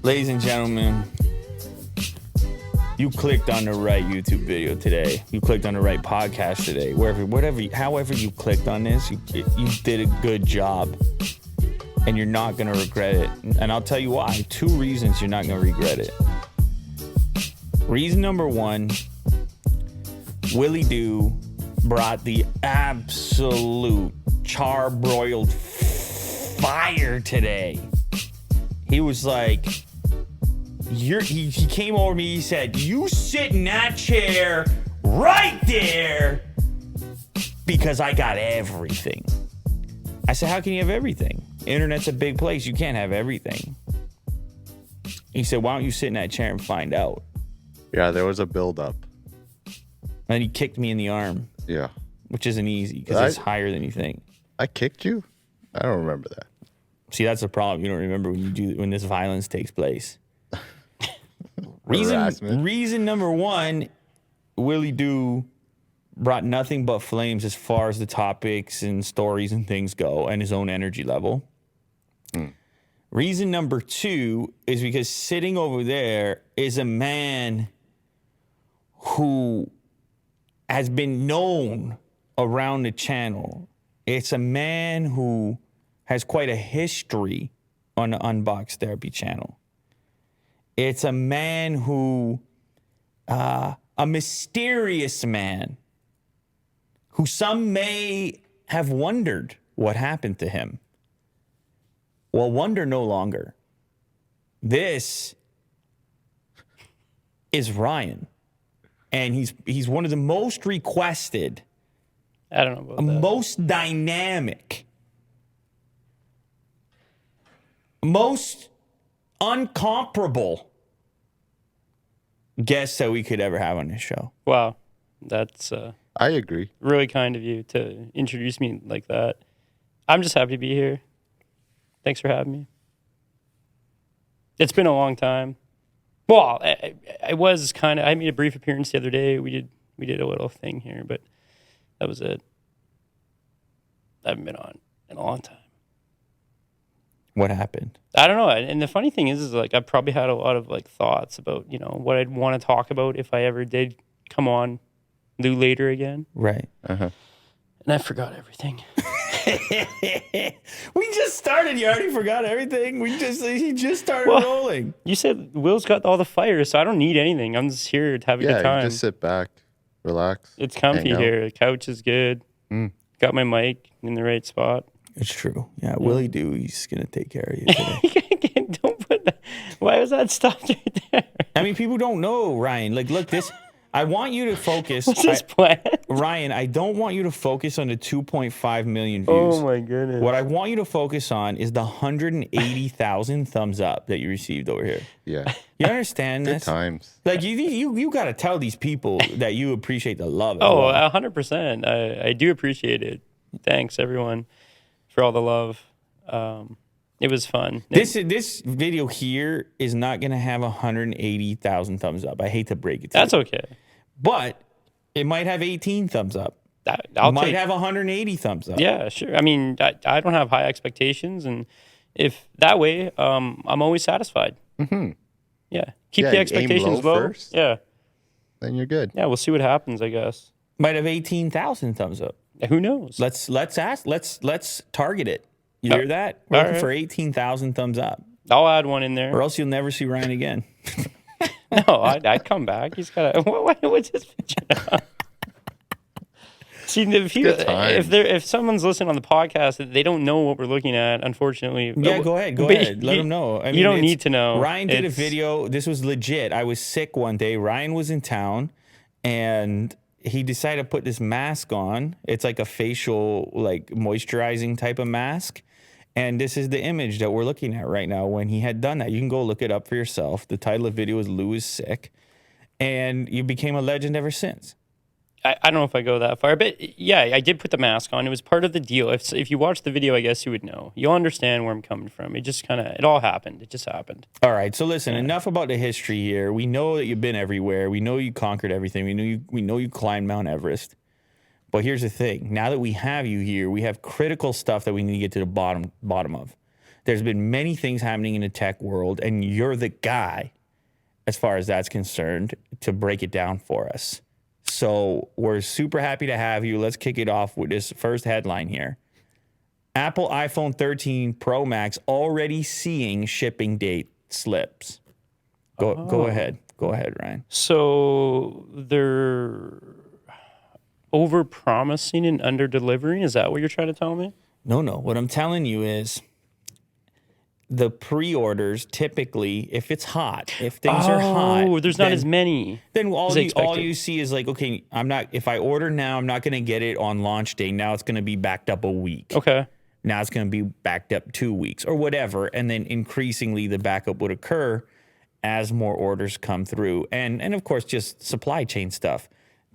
Ladies and gentlemen, you clicked on the right YouTube video today. You clicked on the right podcast today. However you clicked on this, you did a good job. And you're not going to regret it. And I'll tell you why. 2 reasons you're not going to regret it. Reason number 1, Willie Doo brought the absolute charbroiled fire today. He was like, he came over to me, he said, you sit in that chair right there because I got everything. I said, how can you have everything? Internet's a big place. You can't have everything. He said, why don't you sit in that chair and find out? Yeah, there was a build-up. And he kicked me in the arm. Yeah. Which isn't easy because it's higher than you think. I kicked you? I don't remember that. See, that's the problem. You don't remember when this violence takes place. Reason number 1, Willie Doo brought nothing but flames as far as the topics and stories and things go, and his own energy level. Reason number 2 is because sitting over there is a man who has been known around the channel. It's a man who has quite a history on the Unbox Therapy channel. It's a man who, a mysterious man, who some may have wondered what happened to him. Well, wonder no longer. This is Ryan. And he's one of the most requested, I don't know about that. Most dynamic, most uncomparable guests that we could ever have on this show. Wow. That's I agree. Really kind of you to introduce me like that. I'm just happy to be here. Thanks for having me. It's been a long time. Well, I was kind of. I made a brief appearance the other day. We did a little thing here, but that was it. I haven't been on in a long time. What happened? I don't know. And the funny thing is like I probably had a lot of like thoughts about what I'd want to talk about if I ever did come on, do later again. Right. And I forgot everything. We just started. You already forgot everything. He just started rolling. You said Will's got all the fire, so I don't need anything. I'm just here to have a good time. Yeah, just sit back, relax. It's comfy here. The couch is good. Got my mic in the right spot. It's true. Yeah, Willie Doo, he's going to take care of you today. Don't put that. Why was that stopped right there? I mean, people don't know, Ryan. Like, look, I want you to focus. What's his plan? Ryan, I don't want you to focus on the 2.5 million views. Oh, my goodness. What I want you to focus on is the 180,000 thumbs up that you received over here. Yeah. You understand Good this? times. Like, you got to tell these people that you appreciate the love. Oh, 100%. I do appreciate it. Thanks, everyone, for all the love. It was fun. This video here is not going to have 180,000 thumbs up. I hate to break it to you. That's okay. But it might have 18 thumbs up. It might have 180 thumbs up. Yeah, sure. I mean, I don't have high expectations, and if that way, I'm always satisfied. Yeah, keep the expectations low. First, yeah, then you're good. Yeah, we'll see what happens. I guess might have 18,000 thumbs up. Who knows? Let's target it. You hear that? We're looking for 18,000 thums up. I'll add one in there. Or else you'll never see Ryan again. No, I'd come back. He's got a... What's his picture? See, if someone's listening on the podcast, they don't know what we're looking at, unfortunately. Yeah, go ahead. Let them know. I mean, you don't need to know. Ryan did a video. This was legit. I was sick one day. Ryan was in town, and he decided to put this mask on. It's like a facial, like moisturizing type of mask. And this is the image that we're looking at right now when he had done that. You can go look it up for yourself. The title of the video is Lou is Sick. And you became a legend ever since. I don't know if I go that far, but yeah, I did put the mask on. It was part of the deal. If you watch the video, I guess you would know. You'll understand where I'm coming from. It all happened. It just happened. All right. So listen, enough about the history here. We know that you've been everywhere. We know you conquered everything. We know you climbed Mount Everest. But here's the thing. Now that we have you here, we have critical stuff that we need to get to the bottom of. There's been many things happening in the tech world, and you're the guy, as far as that's concerned, to break it down for us. So we're super happy to have you. Let's kick it off with this first headline here. Apple iPhone 13 Pro Max already seeing shipping date slips. Go ahead. Go ahead, Ryan. So they're over-promising and under-delivering? Is that what you're trying to tell me? No. What I'm telling you is the pre-orders typically, if it's hot, if things are hot. Oh, there's not as many. Then all you see is like, okay, if I order now, I'm not going to get it on launch day. Now it's going to be backed up a week. Okay. Now it's going to be backed up 2 weeks or whatever. And then increasingly the backup would occur as more orders come through. And of course, just supply chain stuff.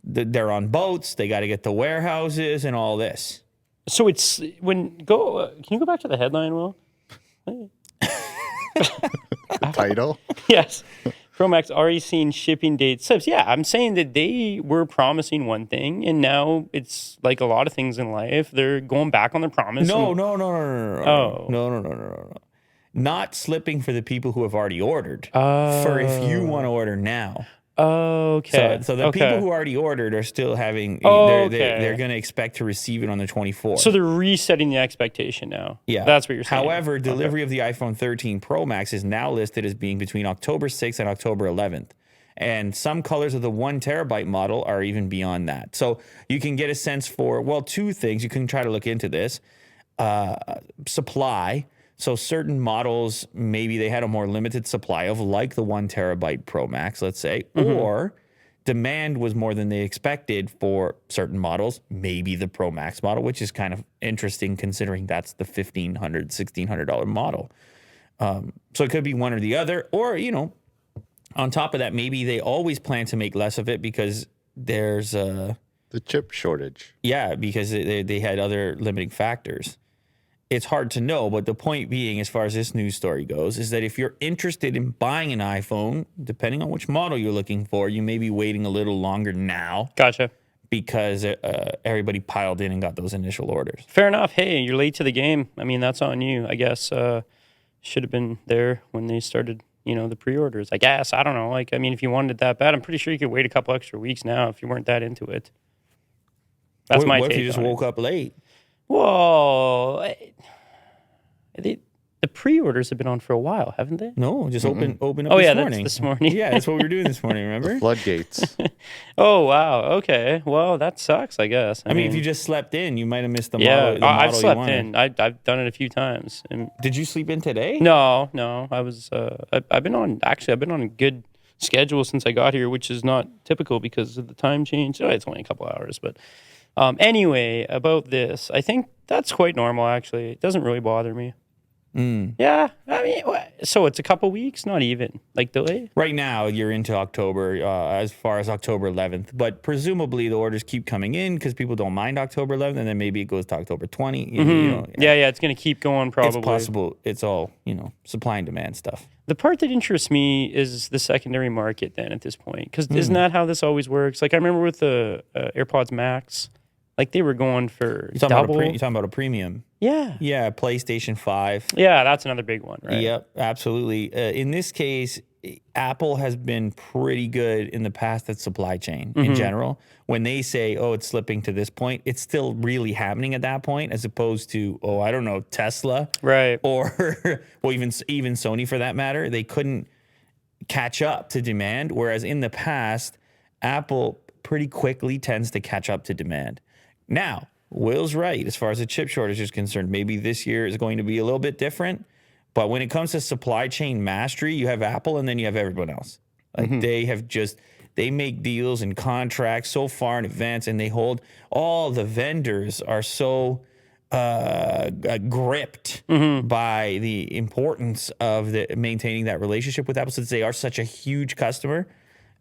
They're on boats. They got to get to warehouses and all this. So it's can you go back to the headline, Will? Title? Yes. Pro Max already seen shipping date slips. Yeah, I'm saying that they were promising one thing, and now it's like a lot of things in life. They're going back on their promise. No. Oh. No. Not slipping for the people who have already ordered. For if you want to order now. Okay. So the people who already ordered are still having. They're going to expect to receive it on the 24th. So they're resetting the expectation now. Yeah, that's what you're saying. However, delivery of the iPhone 13 Pro Max is now listed as being between October 6th and October 11th. And some colors of the 1 terabyte model are even beyond that. So you can get a sense for, well, two things. You can try to look into this. Supply. So certain models, maybe they had a more limited supply of, like the 1 terabyte Pro Max, let's say, or demand was more than they expected for certain models, maybe the Pro Max model, which is kind of interesting considering that's the $1,500, $1,600 model. So it could be one or the other, or, on top of that, maybe they always plan to make less of it because there's the chip shortage. Yeah, because they had other limiting factors. It's hard to know, but the point being, as far as this news story goes, is that if you're interested in buying an iPhone, depending on which model you're looking for, you may be waiting a little longer now. Gotcha. Because everybody piled in and got those initial orders. Fair enough. Hey, you're late to the game. I mean, that's on you. I guess should have been there when they started, the pre-orders. I guess. I don't know. If you wanted it that bad, I'm pretty sure you could wait a couple extra weeks now if you weren't that into it. That's my take. What if you just woke up late? Well, the pre-orders have been on for a while, haven't they? No, just open up this morning. That's this morning. Yeah, that's what we were doing this morning, remember? The floodgates. Oh, wow. Okay. Well, that sucks, I guess. I mean, if you just slept in, you might have missed the model. Yeah, I've slept in. I've done it a few times. And did you sleep in today? No. I was. I've been on a good schedule since I got here, which is not typical because of the time change. Oh, it's only a couple hours, but. Anyway, about this, I think that's quite normal, actually. It doesn't really bother me. Yeah. So it's a couple weeks, not even, delay? Right now, you're into October, as far as October 11th. But presumably, the orders keep coming in because people don't mind October 11th, and then maybe it goes to October 20. Yeah, it's going to keep going probably. It's possible. It's all, supply and demand stuff. The part that interests me is the secondary market then at this point. Because isn't that how this always works? I remember with the AirPods Max, they were going for double. You're talking about a premium. Yeah. Yeah, PlayStation 5. Yeah, that's another big one, right? Yep, absolutely. In this case, Apple has been pretty good in the past at supply chain in general. When they say, it's slipping to this point, it's still really happening at that point, as opposed to, I don't know, Tesla. Right. Or, even Sony for that matter. They couldn't catch up to demand, whereas in the past, Apple pretty quickly tends to catch up to demand. Now, Will's right as far as the chip shortage is concerned. Maybe this year is going to be a little bit different. But when it comes to supply chain mastery, you have Apple and then you have everyone else. They make deals and contracts so far in advance, and they hold, all the vendors are so gripped by the importance of maintaining that relationship with Apple, since they are such a huge customer,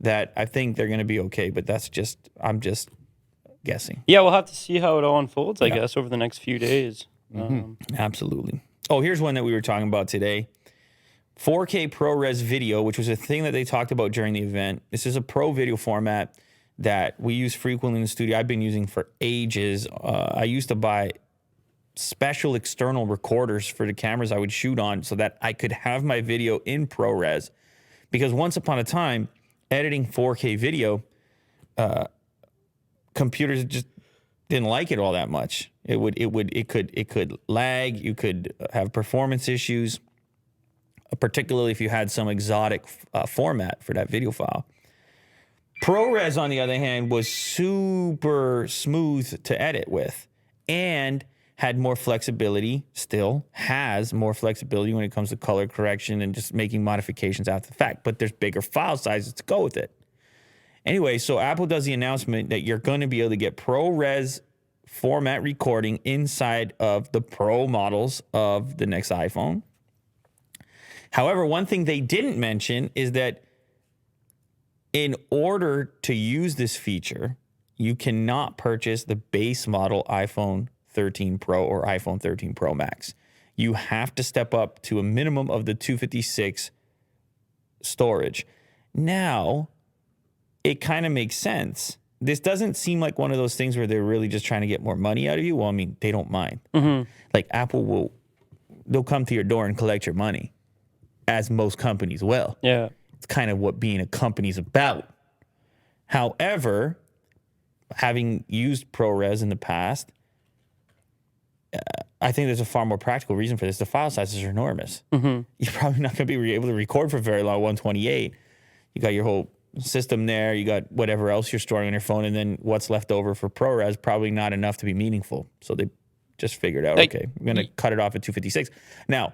that I think they're going to be okay. But I'm just guessing. Yeah, we'll have to see how it all unfolds, I guess, over the next few days. Absolutely. Oh, here's one that we were talking about today. 4K ProRes video, which was a thing that they talked about during the event. This is a pro video format that we use frequently in the studio. I've been using for ages. I used to buy special external recorders for the cameras I would shoot on so that I could have my video in ProRes. Because once upon a time, editing 4K video, computers just didn't like it all that much. It could lag. You could have performance issues, particularly if you had some exotic format for that video file. ProRes, on the other hand, was super smooth to edit with and had more flexibility, still has more flexibility when it comes to color correction and just making modifications after the fact. But there's bigger file sizes to go with it. Anyway, so Apple does the announcement that you're going to be able to get ProRes format recording inside of the Pro models of the next iPhone. However, one thing they didn't mention is that in order to use this feature, you cannot purchase the base model iPhone 13 Pro or iPhone 13 Pro Max. You have to step up to a minimum of the 256 storage. Now, it kind of makes sense. This doesn't seem like one of those things where they're really just trying to get more money out of you. Well, I mean, they don't mind. Mm-hmm. Like Apple they'll come to your door and collect your money, as most companies will. Yeah. It's kind of what being a company's about. However, having used ProRes in the past, I think there's a far more practical reason for this. The file sizes are enormous. Mm-hmm. You're probably not going to be able to record for very long, 128. You got your whole system there. You got whatever else you're storing on your phone, and then what's left over for ProRes, probably not enough to be meaningful. So they just figured out, okay, I'm going to cut it off at 256. Now,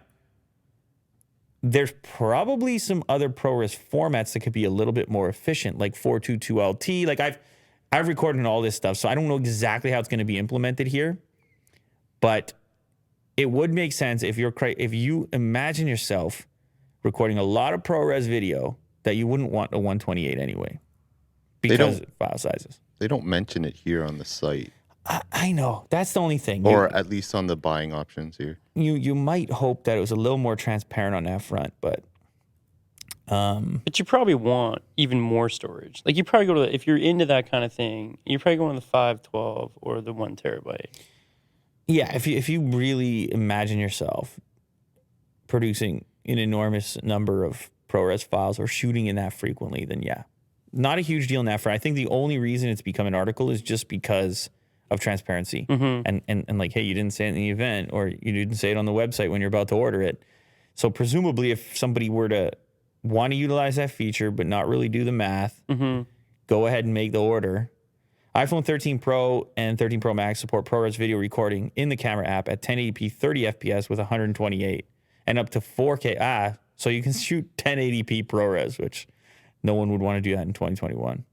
there's probably some other ProRes formats that could be a little bit more efficient, like 422LT. Like I've recorded all this stuff, so I don't know exactly how it's going to be implemented here, but it would make sense if you imagine yourself recording a lot of ProRes video that you wouldn't want a 128 anyway because of file sizes. They don't mention it here on the site. I know. That's the only thing. Or at least on the buying options here. You might hope that it was a little more transparent on that front, but... But you probably want even more storage. Like you probably go to if you're into that kind of thing, you probably go to the 512 or the 1 terabyte. Yeah, if you really imagine yourself producing an enormous number of ProRes files or shooting in that frequently, then yeah. Not a huge deal in that front. I think the only reason it's become an article is just because of transparency. Mm-hmm. And like, hey, you didn't say it in the event, or you didn't say it on the website when you're about to order it. So presumably if somebody were to want to utilize that feature but not really do the math, go ahead and make the order. iPhone 13 Pro and 13 Pro Max support ProRes video recording in the camera app at 1080p 30 FPS with 128 and up to 4K. So you can shoot 1080p ProRes, which no one would want to do that in 2021.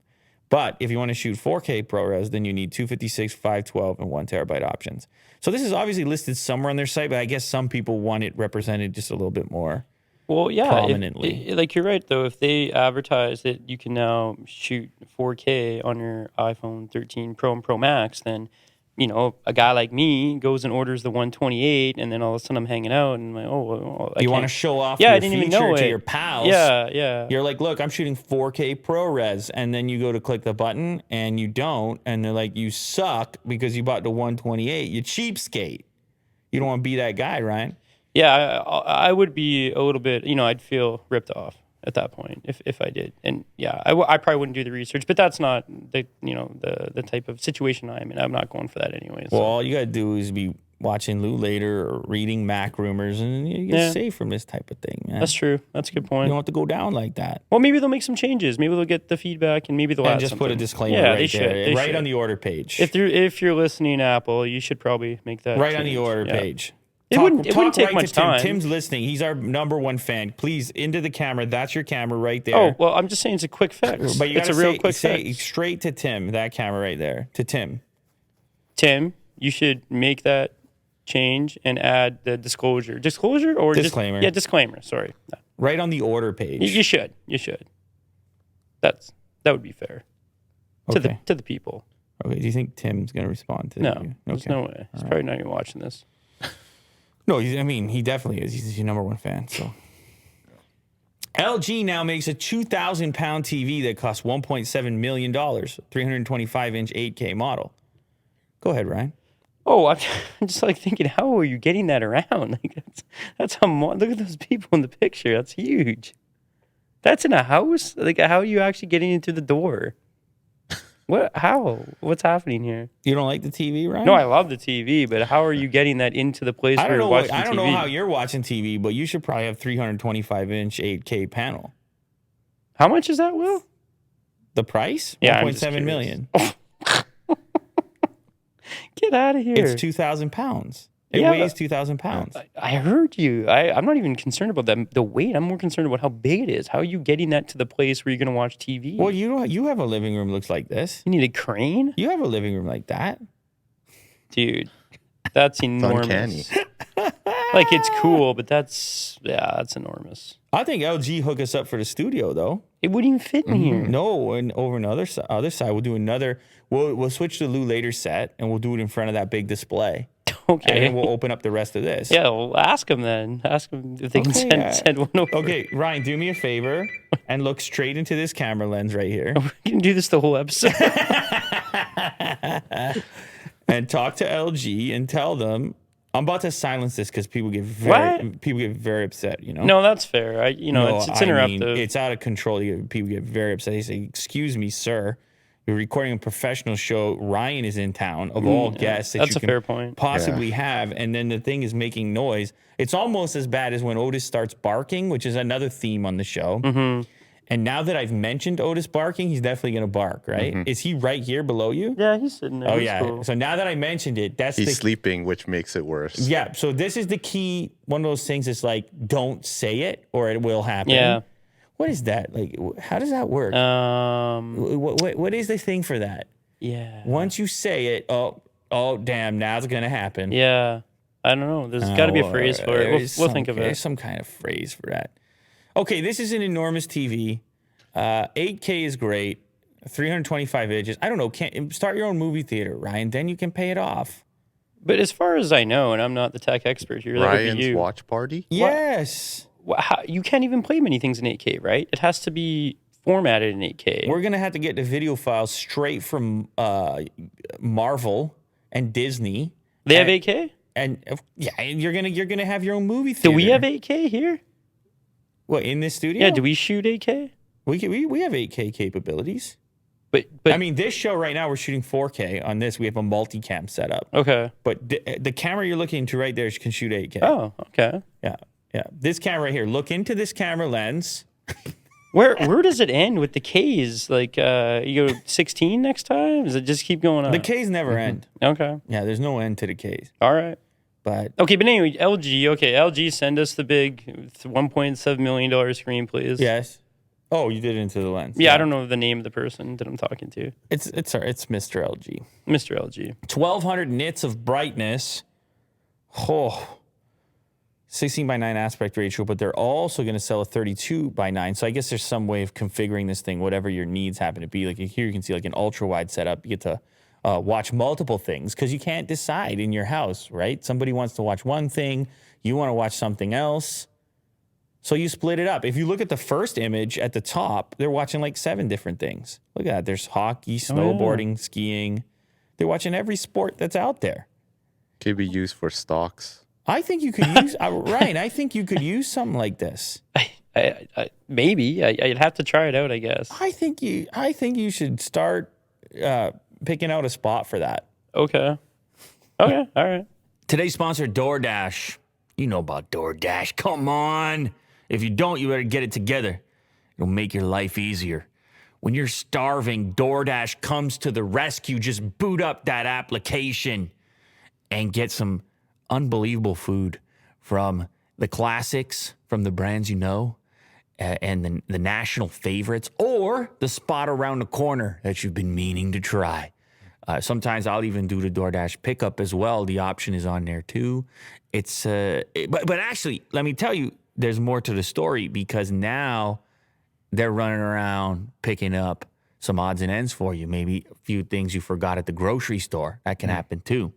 But if you want to shoot 4K ProRes, then you need 256, 512, and 1 terabyte options. So this is obviously listed somewhere on their site, but I guess some people want it represented just a little bit more. Well, yeah, prominently. Like you're right though. If they advertise that you can now shoot 4K on your iPhone 13 Pro and Pro Max, then a guy like me goes and orders the 128, and then all of a sudden I'm hanging out and I'm like, you want to show off I your didn't even feature know to it. your pals. Yeah. You're like, look, I'm shooting 4K ProRes, and then you go to click the button and you don't, and they're like, you suck because you bought the 128. You cheapskate. You don't want to be that guy, right? Yeah, I would be a little bit, I'd feel ripped off at that point if I did. And yeah, I probably wouldn't do the research, but that's not the type of situation I'm in. I'm not going for that anyway. Well, all you got to do is be watching Lou Later or reading Mac rumors, and you get safe from this type of thing, man. That's true. That's a good point. You don't have to go down like that. Well, maybe they'll make some changes. Maybe they'll get the feedback, and maybe they'll add just something. Put a disclaimer they should. on the order page. If you're listening, Apple, you should probably make that right change. on the order page. It wouldn't take much time. Tim's listening. He's our number one fan. Please, into the camera. That's your camera right there. Oh, well, I'm just saying it's a quick fix. But it's a real quick fix. Straight to Tim, that camera right there. To Tim. Tim, you should make that change and add the disclosure. Disclosure or disclaimer? Disclaimer. Sorry. Right on the order page. You should. That would be fair to the people. Okay. Do you think Tim's going to respond to that? No. You? Okay. There's no way. He's probably not even watching this. No, he definitely is. He's your number one fan. So, LG now makes a 2,000-pound TV that costs $1.7 million, 325-inch 8K model. Go ahead, Ryan. Oh, I'm just like thinking, how are you getting that around? Like that's how. Look at those people in the picture. That's huge. That's in a house. Like, how are you actually getting into the door? What? How? What's happening here? You don't like the TV, right? No, I love the TV, but how are you getting that into the place where you're watching TV? I don't know how you're watching TV, but you should probably have 325-inch 8K panel. How much is that, Will? The price? Yeah, 1.7 million. Get out of here. It's 2,000 pounds. It weighs 2,000 pounds. I heard you. I'm not even concerned about the weight. I'm more concerned about how big it is. How are you getting that to the place where you're going to watch TV? Well, you have a living room that looks like this. You need a crane? You have a living room like that. Dude, that's enormous. Uncanny. Like, it's cool, but that's enormous. I think LG hook us up for the studio, though. It wouldn't even fit in here. No, and over on the other side, we'll do another. We'll switch to the Lou later set, and we'll do it in front of that big display. Okay. And then we'll open up the rest of this. Yeah, well, ask them then. Ask them if they can send one over. Okay, Ryan, do me a favor and look straight into this camera lens right here. We can do this the whole episode. And talk to LG and tell them. I'm about to silence this because people get very upset. You know. No, that's fair. It's interruptive. It's out of control. People get very upset. They say, "Excuse me, sir. You're recording a professional show. Ryan is in town. Of all guests that that's you a can fair point. possibly have, and then the thing is making noise. It's almost as bad as when Otis starts barking, which is another theme on the show. Mm-hmm. And now that I've mentioned Otis barking, he's definitely going to bark, right? Mm-hmm. Is he right here below you? Yeah, he's sitting there. Oh, That's yeah. cool. So now that I mentioned it, He's sleeping, which makes it worse. Yeah. So this is the key. One of those things is like, don't say it or it will happen. Yeah. What is that? Like, how does that work? What is the thing for that? Yeah. Once you say it, oh, damn, now it's going to happen. Yeah. I don't know. There's got to be a phrase for it. We'll think of it. There's some kind of phrase for that. Okay, this is an enormous TV. 8K is great. 325 inches. I don't know. Start your own movie theater, Ryan. Then you can pay it off. But as far as I know, and I'm not the tech expert here, Ryan's watch party? Yes. You can't even play many things in 8K, right? It has to be formatted in 8K. We're going to have to get the video files straight from Marvel and Disney. They have 8K? And yeah, you're gonna have your own movie theater. Do we have 8K here? What, in this studio? Yeah, do we shoot 8K? We have 8K capabilities. But I mean, this show right now, we're shooting 4K on this. We have a multicam setup. Okay. But the camera you're looking into right there can shoot 8K. Oh, okay. Yeah. This camera right here. Look into this camera lens. Where does it end with the Ks? Like, you go 16 next time? Does it just keep going on? The Ks never end. Okay. Yeah, there's no end to the Ks. All right. But okay, but anyway, LG. Okay, LG, send us the big $1.7 million screen, please. Yes. Oh, you did it into the lens. Yeah, I don't know the name of the person that I'm talking to. It's Mr. LG. Mr. LG. 1,200 nits of brightness. Oh. 16:9 aspect ratio, but they're also going to sell a 32:9. So I guess there's some way of configuring this thing, whatever your needs happen to be. Like here you can see like an ultra wide setup. You get to watch multiple things because you can't decide in your house, right? Somebody wants to watch one thing. You want to watch something else. So you split it up. If you look at the first image at the top, they're watching like 7 different things. Look at that. There's hockey, snowboarding, skiing. They're watching every sport that's out there. Could be used for stocks. I think you could use Ryan. I think you could use something like this. Maybe I'd have to try it out. I guess. I think you should start picking out a spot for that. Okay. All right. Today's sponsor, DoorDash. You know about DoorDash. Come on. If you don't, you better get it together. It'll make your life easier. When you're starving, DoorDash comes to the rescue. Just boot up that application and get some unbelievable food from the classics, from the brands you know, and the national favorites, or the spot around the corner that you've been meaning to try. Sometimes I'll even do the DoorDash pickup as well. The option is on there too. It's but actually, let me tell you, there's more to the story because now they're running around picking up some odds and ends for you. Maybe a few things you forgot at the grocery store. That can happen too.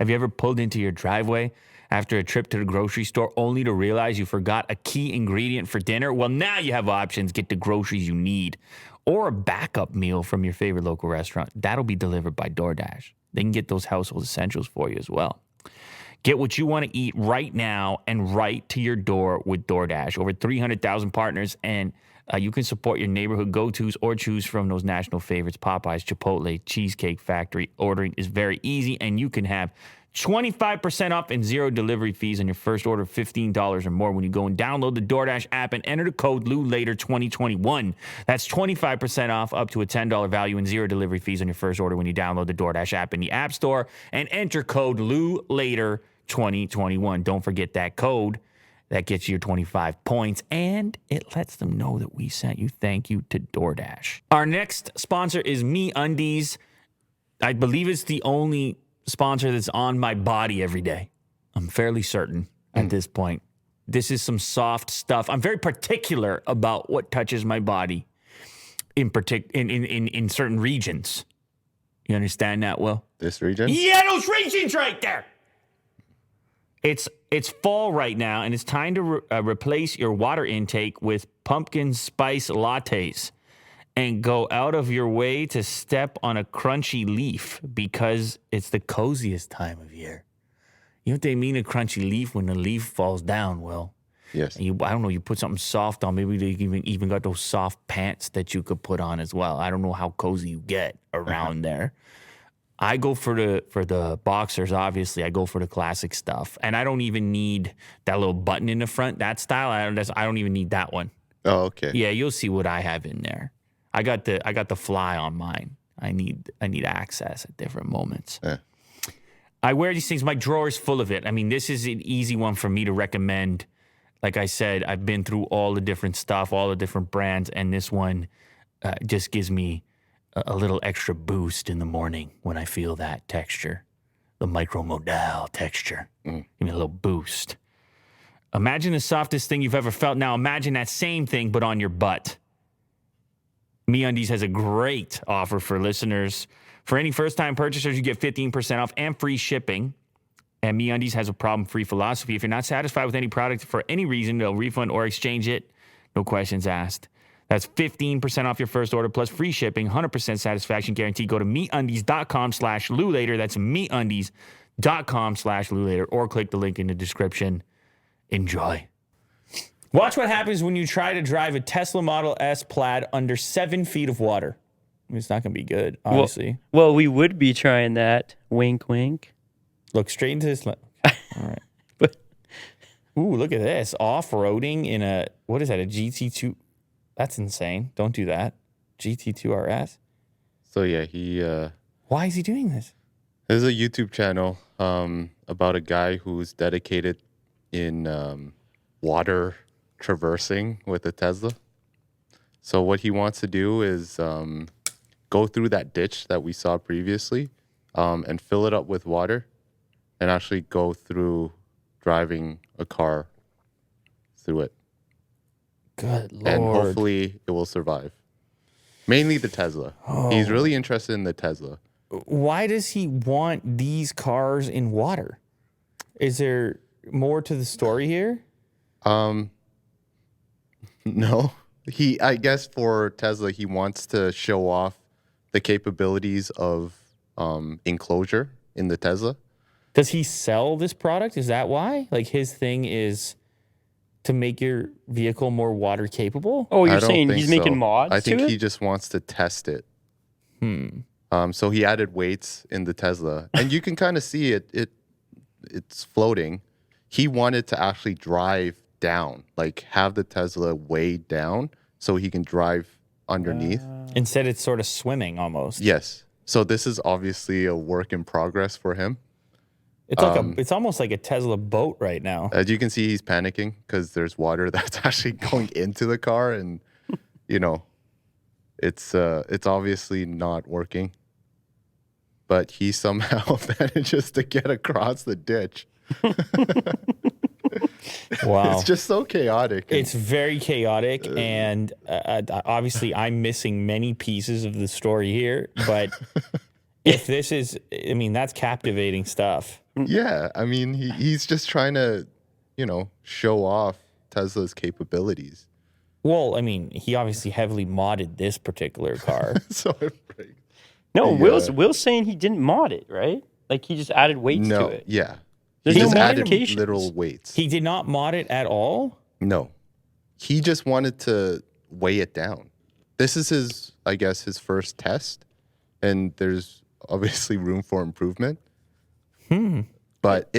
Have you ever pulled into your driveway after a trip to the grocery store only to realize you forgot a key ingredient for dinner? Well, now you have options. Get the groceries you need. Or a backup meal from your favorite local restaurant. That'll be delivered by DoorDash. They can get those household essentials for you as well. Get what you want to eat right now and right to your door with DoorDash. Over 300,000 partners, and you can support your neighborhood go-tos or choose from those national favorites, Popeyes, Chipotle, Cheesecake Factory. Ordering is very easy, and you can have 25% off and zero delivery fees on your first order of $15 or more when you go and download the DoorDash app and enter the code LouLater2021. That's 25% off up to a $10 value and zero delivery fees on your first order when you download the DoorDash app in the App Store and enter code LouLater2021. Don't forget that code. That gets you your 25 points, and it lets them know that we sent you. Thank you to DoorDash. Our next sponsor is MeUndies. I believe it's the only sponsor that's on my body every day. I'm fairly certain at this point. This is some soft stuff. I'm very particular about what touches my body in certain regions. You understand that, Will? This region? Yeah, those regions right there. It's fall right now, and it's time to replace your water intake with pumpkin spice lattes and go out of your way to step on a crunchy leaf because it's the coziest time of year. You know what they mean, a crunchy leaf, when the leaf falls down, Will? Yes. And I don't know, you put something soft on. Maybe they even got those soft pants that you could put on as well. I don't know how cozy you get around there. I go for the boxers, obviously. I go for the classic stuff. And I don't even need that little button in the front, that style. I don't even need that one. Oh, okay. Yeah, you'll see what I have in there. I got the fly on mine. I need access at different moments. Yeah. I wear these things. My drawer's full of it. I mean, this is an easy one for me to recommend. Like I said, I've been through all the different stuff, all the different brands, and this one just gives me a little extra boost in the morning when I feel that texture, the micromodal texture. Give me a little boost. Imagine the softest thing you've ever felt. Now imagine that same thing, but on your butt. MeUndies has a great offer for listeners. For any first-time purchasers, you get 15% off and free shipping. And MeUndies has a problem-free philosophy. If you're not satisfied with any product for any reason, they'll refund or exchange it. No questions asked. That's 15% off your first order plus free shipping, 100% satisfaction guarantee. Go to MeUndies.com/LouLater. That's MeUndies.com/LouLater, or click the link in the description. Enjoy. Watch what happens when you try to drive a Tesla Model S Plaid under 7 feet of water. I mean, it's not going to be good, obviously. Well, we would be trying that. Wink, wink. Look straight into this. All right. Ooh, look at this. Off-roading in a, what is that, a GT2? That's insane. Don't do that. GT2 RS. So, yeah, he... Why is he doing this? There's a YouTube channel about a guy who's dedicated in water traversing with a Tesla. So what he wants to do is go through that ditch that we saw previously and fill it up with water and actually go through driving a car through it. Good Lord. And hopefully it will survive. Mainly the Tesla. Oh. He's really interested in the Tesla. Why does he want these cars in water? Is there more to the story here? No. I guess for Tesla, he wants to show off the capabilities of enclosure in the Tesla. Does he sell this product? Is that why? Like his thing is to make your vehicle more water capable? Oh, you're saying he's making mods to it? I think he just wants to test it. So he added weights in the Tesla. And you can kind of see it's floating. He wanted to actually drive down, like have the Tesla weighed down so he can drive underneath. Instead, it's sort of swimming almost. Yes. So this is obviously a work in progress for him. It's like it's almost like a Tesla boat right now. As you can see, he's panicking because there's water that's actually going into the car, and it's obviously not working. But he somehow manages to get across the ditch. Wow. It's just so chaotic. It's very chaotic, and obviously I'm missing many pieces of the story here, but if this is, I mean, that's captivating stuff. Yeah, I mean, he's just trying to, show off Tesla's capabilities. Well, I mean, he obviously heavily modded this particular car. So it breaks. No, Will's saying he didn't mod it, right? Like he just added weights to it. Yeah. There's He no just added modifications. little weights. He did not mod it at all? No. He just wanted to weigh it down. This is his first test, and there's obviously room for improvement. But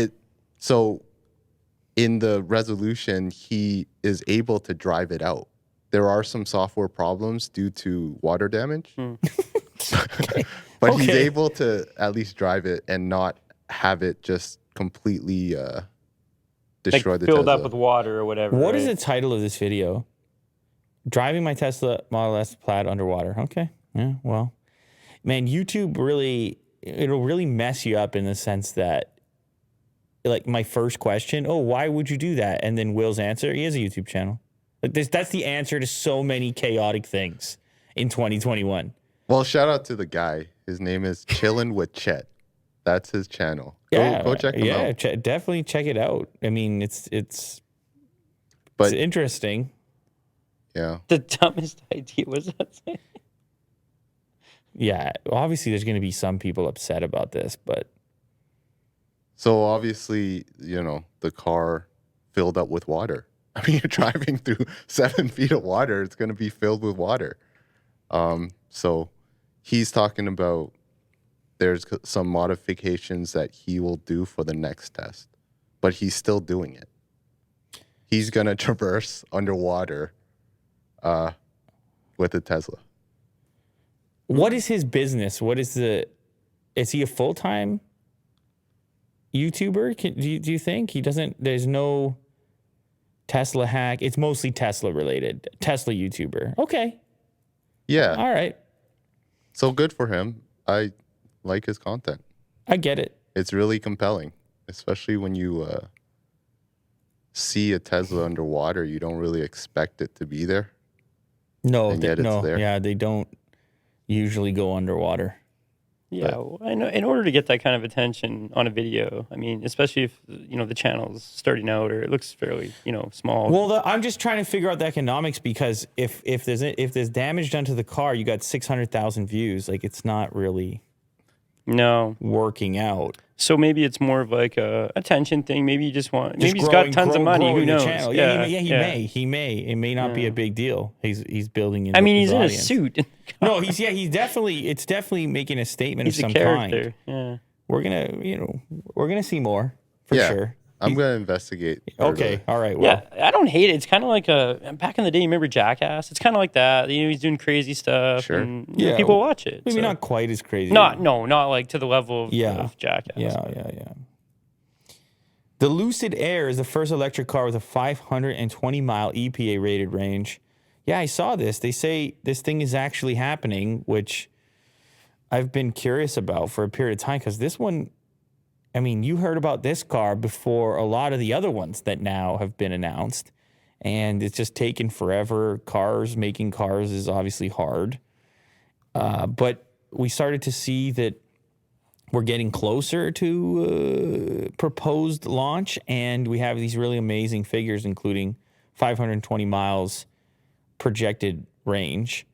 in the resolution, he is able to drive it out. There are some software problems due to water damage. But he's able to at least drive it and not have it just completely destroy the filled Tesla. up with water or whatever. What is the title of this video? Driving my Tesla Model S Plaid underwater. Okay. Yeah, well. Man, YouTube it'll really mess you up in the sense that, like, my first question, why would you do that? And then Will's answer, he has a YouTube channel. Like that's the answer to so many chaotic things in 2021. Well, shout out to the guy. His name is Chillin' with Chet. That's his channel. Go check him out. Definitely check it out. I mean, it's interesting. Yeah. The dumbest idea was that. Yeah, obviously there's going to be some people upset about this, but so obviously, the car filled up with water. I mean, you're driving through 7 feet of water. It's going to be filled with water. So he's talking about there's some modifications that he will do for the next test, but he's still doing it. He's going to traverse underwater with a Tesla. What is his business? Is he a full-time YouTuber? Do you think there's no Tesla hack? It's mostly Tesla related. Tesla YouTuber. Okay. Yeah. All right. So good for him. I like his content. I get it. It's really compelling, especially when you see a Tesla underwater. You don't really expect it to be there. No, and yet it's there. Yeah, they don't usually go underwater. Yeah, I know. In order to get that kind of attention on a video, I mean, especially if the channel's starting out or it looks fairly small. Well, I'm just trying to figure out the economics because if there's damage done to the car, you got 600,000 views. Like it's not really working out. So maybe it's more of like a attention thing. Maybe you just want. Maybe he's got tons of money. Who knows? Yeah, he may. It may not be a big deal. He's building. He's in a suit. No, he's definitely. It's definitely making a statement of some kind. Yeah, we're gonna see more for sure. I'm gonna investigate. Okay, all right. Well. Yeah, I don't hate it. It's kind of like back in the day. You remember Jackass? It's kind of like that. He's doing crazy stuff. Sure. And, people watch it. Maybe not quite as crazy. Not like to the level of Jackass. Yeah. The Lucid Air is the first electric car with a 520-mile EPA rated range. Yeah, I saw this. They say this thing is actually happening, which I've been curious about for a period of time because this one. I mean, you heard about this car before a lot of the other ones that now have been announced, and it's just taken forever. Making cars is obviously hard, but we started to see that we're getting closer to proposed launch, and we have these really amazing figures, including 520 miles projected range.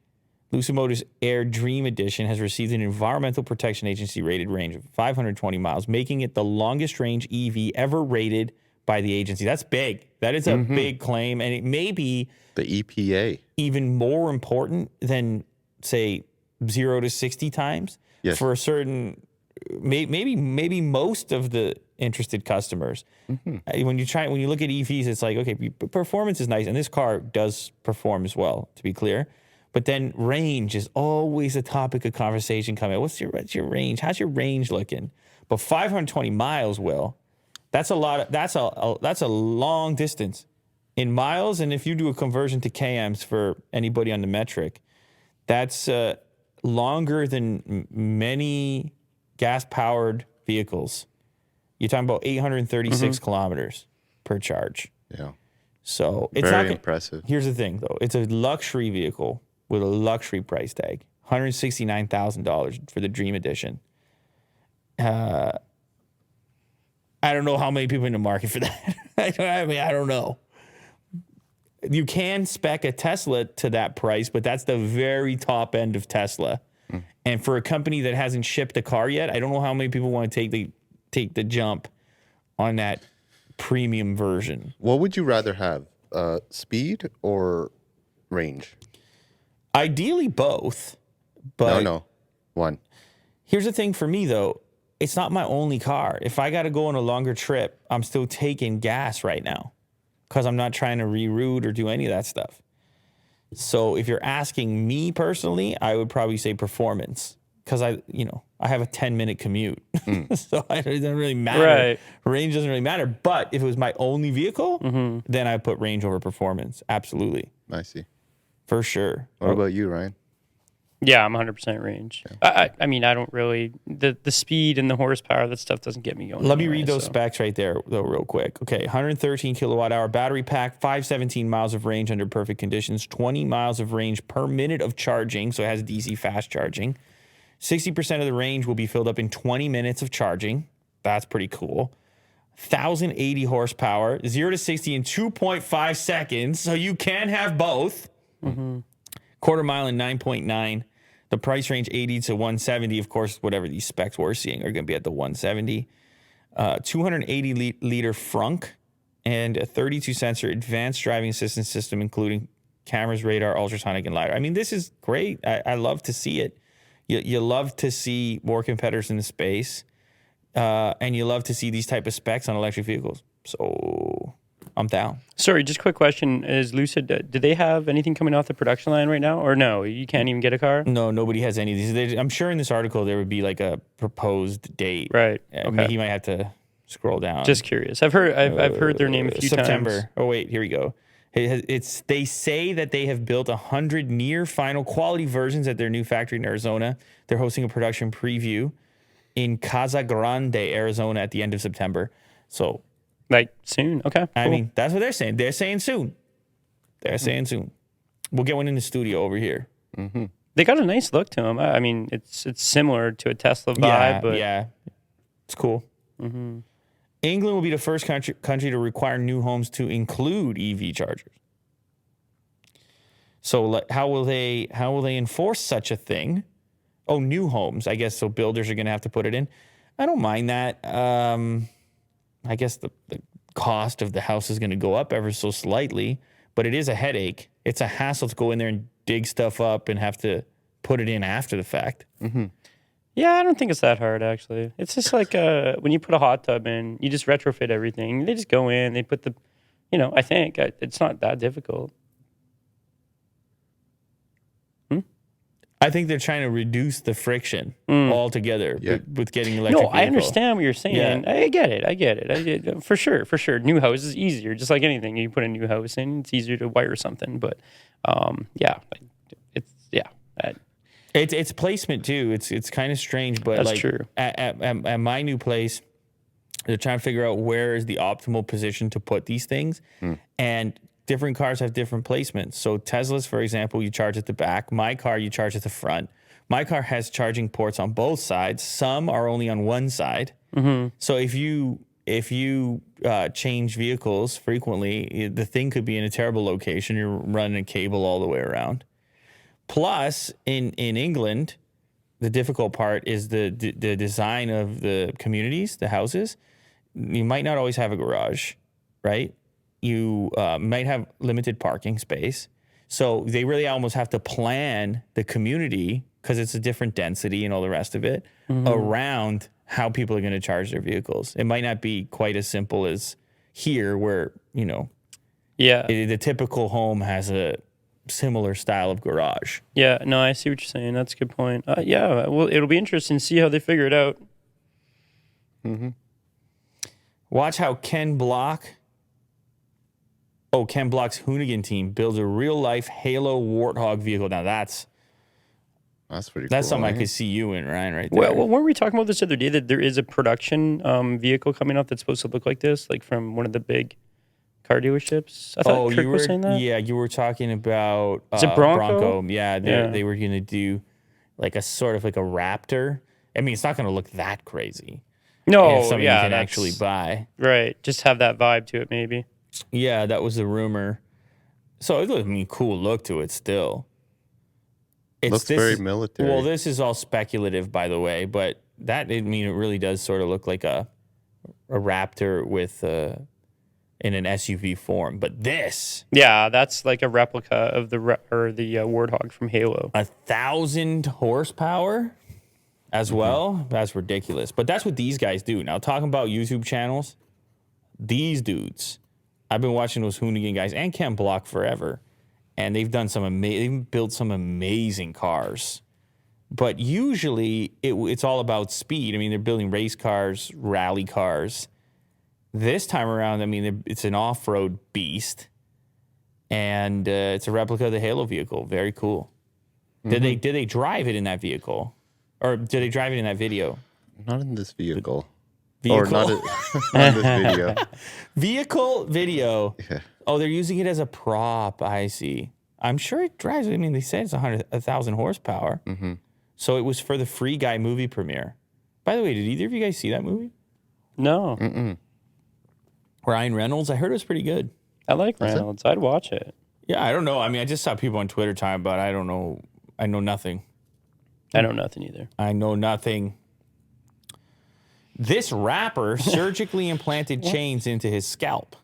Lucid Motors Air Dream Edition has received an Environmental Protection Agency rated range of 520 miles, making it the longest range EV ever rated by the agency. That's big. That is a big claim, and it may be the EPA even more important than, say, 0 to 60 times for a certain, maybe most of the interested customers. When you look at EVs, it's like, okay, performance is nice, and this car does perform as well, to be clear. But then range is always a topic of conversation coming. What's your range? How's your range looking? But 520 miles, Will, that's a lot. That's a long distance in miles. And if you do a conversion to kms for anybody on the metric, that's longer than many gas-powered vehicles. You're talking about 836 kilometers per charge. Yeah. So it's very impressive. Here's the thing, though. It's a luxury vehicle with a luxury price tag, $169,000 for the Dream Edition. I don't know how many people in the market for that. I don't know. You can spec a Tesla to that price, but that's the very top end of Tesla. And for a company that hasn't shipped a car yet, I don't know how many people want to take the jump on that premium version. What would you rather have, speed or range? Ideally both, but No, one. here's the thing for me though, it's not my only car. If I got to go on a longer trip, I'm still taking gas right now because I'm not trying to reroute or do any of that stuff. So if you're asking me personally, I would probably say performance because I have a 10-minute commute. So it doesn't really matter. Right. Range doesn't really matter. But if it was my only vehicle, then I put range over performance. Absolutely. I see. For sure. What about you, Ryan? Yeah, I'm 100% range. Yeah. I mean, I don't really the speed and the horsepower. That stuff doesn't get me going. Let me read those specs right there, though, real quick. Okay, 113 kilowatt hour battery pack, 517 miles of range under perfect conditions, 20 miles of range per minute of charging, so it has DC fast charging. 60% of the range will be filled up in 20 minutes of charging. That's pretty cool. 1,080 horsepower, 0 to 60 in 2.5 seconds, so you can have both. Quarter mile in 9.9. The price range 80 to 170. Of course, whatever these specs we're seeing are going to be at the 170. 280 liter frunk and a 32 sensor advanced driving assistance system, including cameras, radar, ultrasonic, and LiDAR. I mean, this is great. I love to see it. You love to see more competitors in the space, and you love to see these type of specs on electric vehicles. So I'm down. Sorry, just a quick question. Is Lucid, do they have anything coming off the production line right now? Or no, you can't even get a car? No, nobody has any of these. I'm sure in this article there would be like a proposed date. Right. I mean, he might have to scroll down. Just curious. I've heard their name a few September. times. Oh, wait, here we go. They say that they have built 100 near final quality versions at their new factory in Arizona. They're hosting a production preview in Casa Grande, Arizona at the end of September. So, like soon. Okay. I cool. mean, that's what they're saying. They're saying soon. We'll get one in the studio over here. They got a nice look to them. I mean, it's similar to a Tesla vibe, but yeah, it's cool. England will be the first country to require new homes to include EV chargers. So how will they enforce such a thing? Oh, new homes, I guess. So builders are going to have to put it in. I don't mind that. I guess the cost of the house is going to go up ever so slightly, but it is a headache. It's a hassle to go in there and dig stuff up and have to put it in after the fact. yeah, I don't think it's that hard, actually. It's just like when you put a hot tub in, you just retrofit everything. They just go in, they put the, I think it's not that difficult. I think they're trying to reduce the friction altogether with getting electric No, I understand what you're saying. Yeah. I get it. For sure. New house is easier. Just like anything, you put a new house in, it's easier to wire something. But it's placement too. It's kind of strange, but that's true. At my new place, they're trying to figure out where is the optimal position to put these things, and different cars have different placements. So Teslas, for example, you charge at the back. My car, you charge at the front. My car has charging ports on both sides. Some are only on one side. So if you change vehicles frequently, the thing could be in a terrible location. You're running a cable all the way around. Plus, in England, the difficult part is the design of the communities, the houses. You might not always have a garage, right? You might have limited parking space. So they really almost have to plan the community, because it's a different density and all the rest of it, around how people are going to charge their vehicles. It might not be quite as simple as here where, the typical home has a similar style of garage. Yeah, no, I see what you're saying. That's a good point. Well, it'll be interesting to see how they figure it out. Watch how Ken Block's Hoonigan team builds a real-life Halo Warthog vehicle. Now, that's pretty cool. That's something I could see you in, Ryan, right there. Well, weren't we talking about this the other day, that there is a production vehicle coming up that's supposed to look like this, like from one of the big car dealerships? I thought Kirk was saying that. Yeah, you were talking about is it Bronco? Yeah, they were going to do like a sort of like a Raptor. I mean, it's not going to look that crazy. No, if something you can actually buy. Right, just have that vibe to it, maybe. Yeah, that was the rumor. So it was a cool look to it still. Looks very military. Well, this is all speculative, by the way, but it really does sort of look like a Raptor with in an SUV form. But this, yeah, that's like a replica of the Warthog from Halo. 1,000 horsepower as well. That's ridiculous. But that's what these guys do. Now, talking about YouTube channels, these dudes, I've been watching those Hoonigan guys and Ken Block forever, and they've done they've built some amazing cars. But usually it's all about speed. I mean, they're building race cars, rally cars. This time around, I mean, it's an off-road beast, and it's a replica of the Halo vehicle. Very cool. Did they drive it in that vehicle, or did they drive it in that video? Not in this vehicle. Vehicle? Or not in this video. Vehicle video. Yeah. Oh, they're using it as a prop. I see. I'm sure it drives. I mean, they said it's 1,000 horsepower. Mm-hmm. So it was for the Free Guy movie premiere. By the way, did either of you guys see that movie? No. Mm-mm. Ryan Reynolds. I heard it was pretty good. I like Reynolds. I'd watch it. Yeah, I don't know. I mean, I just saw people on Twitter talking about it. I don't know. I know nothing. I know nothing either. I know nothing. This rapper surgically implanted chains into his scalp.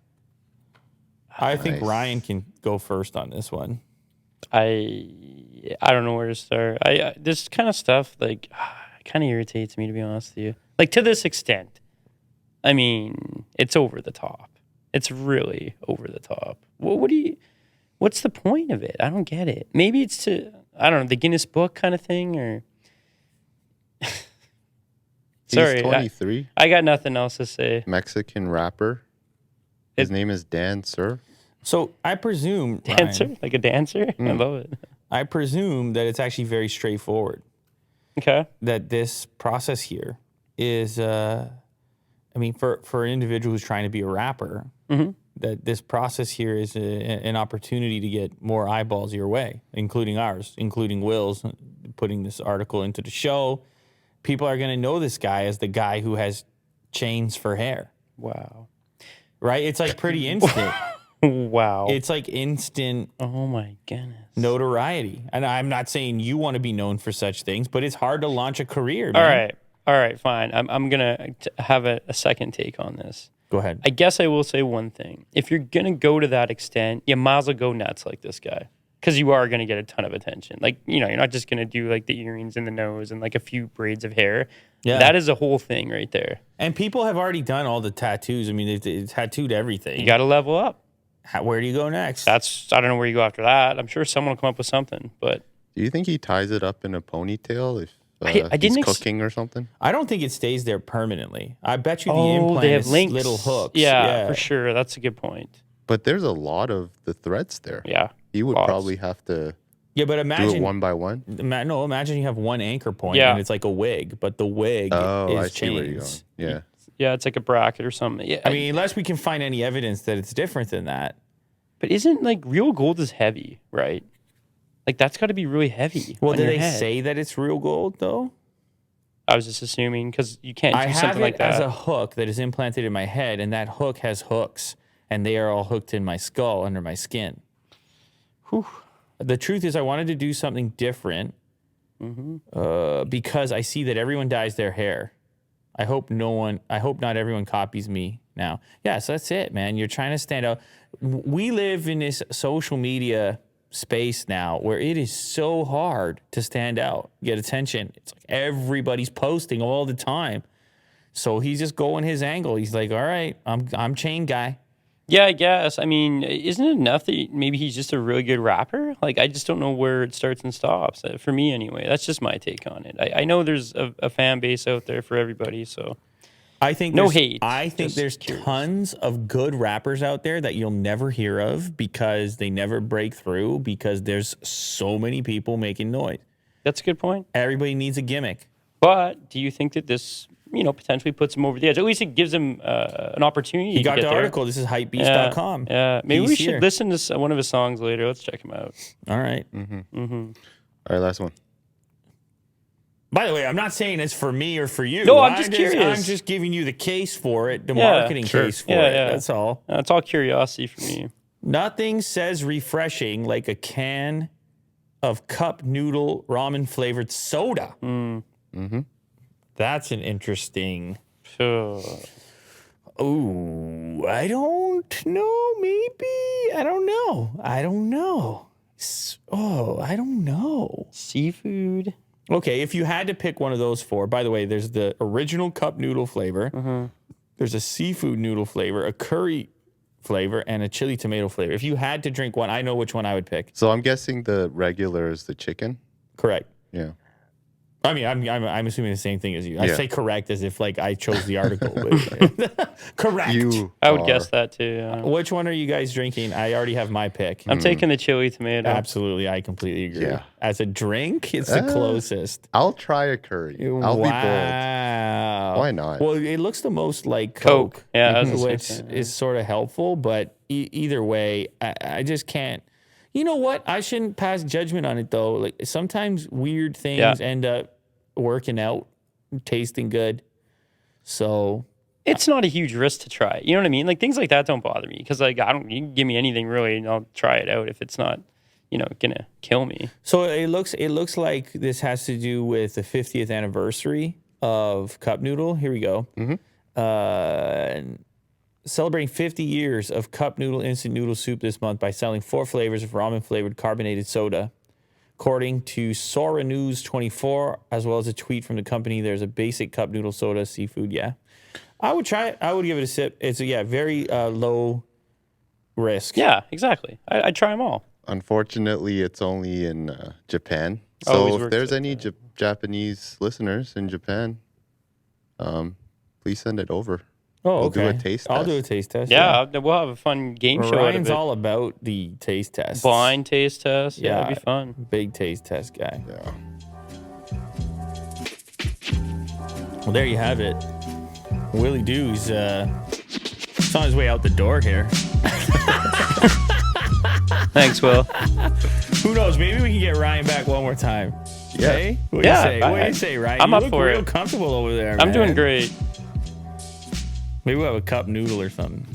I think Ryan can go first on this one. I don't know where to start. This kind of stuff kind of irritates me, to be honest with you. Like, to this extent. I mean, it's over the top. It's really over the top. What's the point of it? I don't get it. Maybe it's to, I don't know, the Guinness Book kind of thing, or sorry, He's 23. I got nothing else to say. Mexican rapper. His name is Dan Surf. So I presume Dancer? Ryan, Like a dancer? I love it. I presume that it's actually very straightforward. Okay. That this process here is, I mean, for an individual who's trying to be a rapper, that this process here is an opportunity to get more eyeballs your way, including ours, including Will's, putting this article into the show. People are going to know this guy as the guy who has chains for hair. Wow. Right? It's like pretty instant. Wow. It's like instant Oh my goodness. notoriety. And I'm not saying you want to be known for such things, but it's hard to launch a career, man. All right, fine. I'm going to have a second take on this. Go ahead. I guess I will say one thing. If you're going to go to that extent, you might as well go nuts like this guy. Because you are going to get a ton of attention. Like, you know, you're not just going to do like the earrings in the nose and like a few braids of hair. Yeah. That is a whole thing right there. And people have already done all the tattoos. I mean, they've tattooed everything. You got to level up. Where do you go next? I don't know where you go after that. I'm sure someone will come up with something, but Do you think he ties it up in a ponytail if I didn't he's cooking or something? I don't think it stays there permanently. I bet you the implant they have is links. little hooks. Yeah, for sure. That's a good point. But there's a lot of the threads there. Yeah. He would Lots. probably have to Yeah, but do imagine it one by one. Imagine you have one anchor point Yeah. and it's like a wig, but the wig Oh, I is see where you're going. chains. Yeah. Yeah, it's like a bracket or something. Yeah. I mean, unless we can find any evidence that it's different than that. but isn't like real gold is heavy, right? Like that's got to be really heavy. Well, on do your they head. say that it's real gold though? I was just assuming because you can't do I have something it like that. as a hook that is implanted in my head, and that hook has hooks, and they are all hooked in my skull under my skin. Whew. The truth is, I wanted to do something different because I see that everyone dyes their hair. I hope not everyone copies me now. Yeah, so that's it, man. You're trying to stand out. We live in this social media space now where it is so hard to stand out, get attention. It's like everybody's posting all the time. So he's just going his angle. He's like, all right, I'm chain guy. Yeah, I guess. I mean, isn't it enough that maybe he's just a really good rapper? Like, I just don't know where it starts and stops. For me, anyway. That's just my take on it. I know there's a fan base out there for everybody, so I think no hate. I think Just there's curious. tons of good rappers out there that you'll never hear of because they never break through because there's so many people making noise. That's a good point. Everybody needs a gimmick. But do you think that this, potentially puts him over the edge? At least it gives him an opportunity He to got get the there. article. This is hypebeast.com. Yeah, maybe He's we should here. listen to one of his songs later. Let's check him out. All right. All right, last one. By the way, I'm not saying it's for me or for you. No, I'm just curious. I'm just giving you the case for it, the Yeah, marketing sure. case for Yeah, it. yeah. That's all. It's all curiosity for me. Nothing says refreshing like a can of cup noodle ramen flavored soda. Mm-hmm. That's an interesting. Sure. Oh, I don't know. Maybe. I don't know. I don't know. I don't know. Seafood. Okay, if you had to pick one of those four, by the way, there's the original cup noodle flavor. There's a seafood noodle flavor, a curry flavor, and a chili tomato flavor. If you had to drink one, I know which one I would pick. So I'm guessing the regular is the chicken. Correct. Yeah. I mean, I'm assuming the same thing as you. I Yeah. say correct as if like I chose the article. But correct. I would guess that too. Yeah. Which one are you guys drinking? I already have my pick. I'm taking the chili tomato. Absolutely, I completely agree. Yeah. As a drink, it's the closest. I'll try a curry. I'll be bold. Why not? Well, it looks the most like Coke. Yeah, I was gonna which say, is sort of helpful, but either way, I just can't. You know what? I shouldn't pass judgment on it though. Like sometimes weird things end up working out, tasting good. So it's not a huge risk to try. You know what I mean? Like things like that don't bother me because like you can give me anything really, and I'll try it out if it's not, gonna kill me. So it looks like this has to do with the 50th anniversary of Cup Noodle. Here we go. Celebrating 50 years of Cup Noodle instant noodle soup this month by selling 4 flavors of ramen flavored carbonated soda. According to Sora News 24, as well as a tweet from the company, there's a basic cup noodle soda, seafood. Yeah, I would try it. I would give it a sip. It's very low risk. Yeah, exactly. I'd try them all. Unfortunately, it's only in Japan. Always So if works there's like any that. Japanese listeners in Japan, please send it over. Oh, We'll okay. do a taste I'll test. do a taste test. Yeah, we'll have a fun game show out of Ryan's it. all about the taste test. Blind taste test. Yeah, Yeah. that'd be fun. Big taste test guy. Yeah. Well, there you have it. Willie Doo's he's on his way out the door here. Thanks, Will. Who knows? Maybe we can get Ryan back one more time. Yeah. Hey? What Yeah, do you say? What do you say, Ryan? I'm you up look for real it. comfortable over there, I'm man. doing great. Maybe we'll have a cup noodle or something.